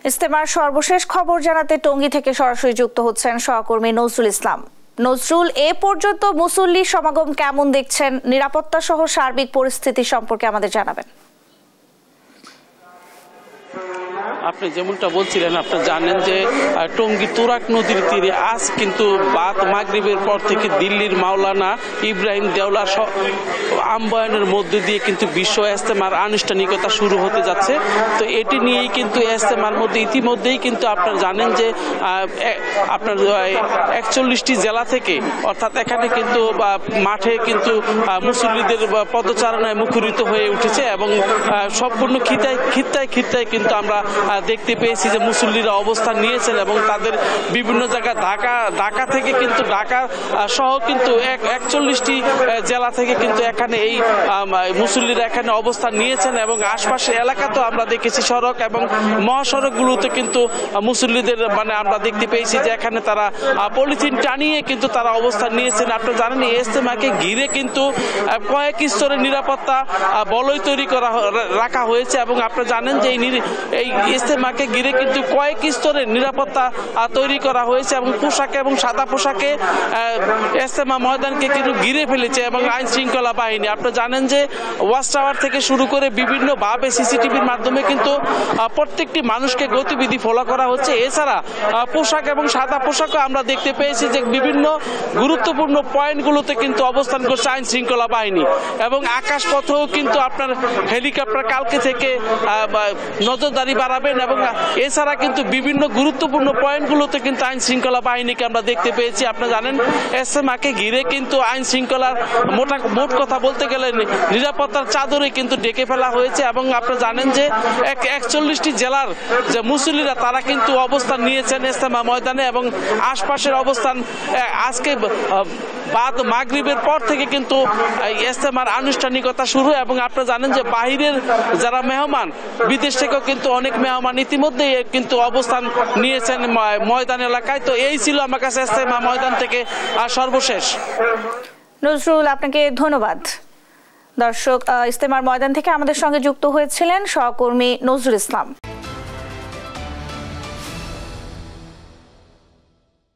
ইস্তেমার সর্বশেষ খবর জানাতে টঙ্গী থেকে সরাসরি যুক্ত হচ্ছেন সহকর্মী নজরুল ইসলাম। নজরুল, এ পর্যন্ত মুসল্লি সমাগম কেমন দেখছেন? নিরাপত্তা সহ সার্বিক পরিস্থিতি সম্পর্কে আমাদের জানাবেন। আপনি যেমনটা বলছিলেন, আপনি জানেন যে টঙ্গী তুরাগ নদীর তীরে আজ কিন্তু বাদ মাগরিবের পর থেকে দিল্লির মাওলানা ইব্রাহিম দেওলার আহ্বায়নের মধ্যে দিয়ে কিন্তু বিশ্ব ইস্তেমার আনুষ্ঠানিকতা শুরু হতে যাচ্ছে। তো এটি নিয়েই কিন্তু ইস্তেমার মধ্যে ইতিমধ্যেই কিন্তু আপনারা জানেন যে আপনার 41টি জেলা থেকে, অর্থাৎ এখানে কিন্তু মাঠে কিন্তু মুসল্লিদের পদচারণায় মুখরিত হয়ে উঠেছে এবং সম্পূর্ণ খিত্তায় কিন্তু আমরা দেখতে পেয়েছি যে মুসল্লিরা অবস্থান নিয়েছেন এবং তাদের বিভিন্ন জায়গায় ঢাকা থেকে কিন্তু ঢাকা সহ কিন্তু 41টি জেলা থেকে কিন্তু এখানে এই মুসল্লিরা এখানে অবস্থান নিয়েছেন এবং আশপাশের এলাকাতেও আমরা দেখেছি সড়ক এবং মহাসড়কগুলোতে কিন্তু মুসল্লিদের আমরা দেখতে পেয়েছি যে এখানে তারা পলিথিন টানিয়ে কিন্তু তারা অবস্থান নিয়েছেন। আপনারা জানেন এই ইজতেমাকে ঘিরে কিন্তু কয়েক স্তরের নিরাপত্তা বলয় তৈরি রাখা হয়েছে এবং আপনারা জানেন যে এই ইজতেমাকে ঘিরে কিন্তু কয়েক স্তরের নিরাপত্তা তৈরি করা হয়েছে এবং পোশাকে এবং সাদা পোশাকে ইজতেমা ময়দানকে কিন্তু ঘিরে ফেলেছে এবং আইন শৃঙ্খলা বাহিনী। আপনারা জানেন যে ওয়াচ টাওয়ার থেকে শুরু করে বিভিন্নভাবে সিসিটিভির মাধ্যমে কিন্তু প্রত্যেকটি মানুষকে গতিবিধি ফলো করা হচ্ছে। এছাড়া পোশাক এবং সাদা পোশাকও আমরা দেখতে পেয়েছি যে বিভিন্ন গুরুত্বপূর্ণ পয়েন্টগুলোতে কিন্তু অবস্থান করছে আইন শৃঙ্খলা বাহিনী এবং আকাশপথেও কিন্তু আপনার হেলিকপ্টার কালকে থেকে নজরদারি বাড়াবেন এবং এছাড়া কিন্তু বিভিন্ন গুরুত্বপূর্ণ পয়েন্টগুলোতে কিন্তু আইন শৃঙ্খলা বাহিনীকে আমরা দেখতে পেয়েছি। আপনারা জানেন ইজতেমাকে ঘিরে কিন্তু আইন শৃঙ্খলার মোট কথা বলতে গেলে নিরাপত্তার চাদরে কিন্তু ডেকে ফেলা হয়েছে এবং আপনারা জানেন যে 41টি জেলার যে মুসল্লিরা তারা কিন্তু অবস্থান নিয়েছেন ইজতেমা ময়দানে এবং আশপাশের অবস্থান আজকে বাদ মাগরিবের পর থেকে কিন্তু ইজতেমার আনুষ্ঠানিকতা শুরু এবং আপনারা জানেন যে বাহিরের যারা মেহমান, বিদেশ থেকেও কিন্তু অনেক মেহমান ইতিমধ্যেই কিন্তু অবস্থান নিয়েছেন ময়দান এলাকায়। তো এই ছিল আমার কাছে ইজতেমা ময়দান থেকে সর্বশেষ। নজরুল, আপনাকে ধন্যবাদ। দর্শক, ইজতেমার ময়দান থেকে আমাদের সঙ্গে যুক্ত হয়েছিলেন সহকর্মী নজরুল ইসলাম।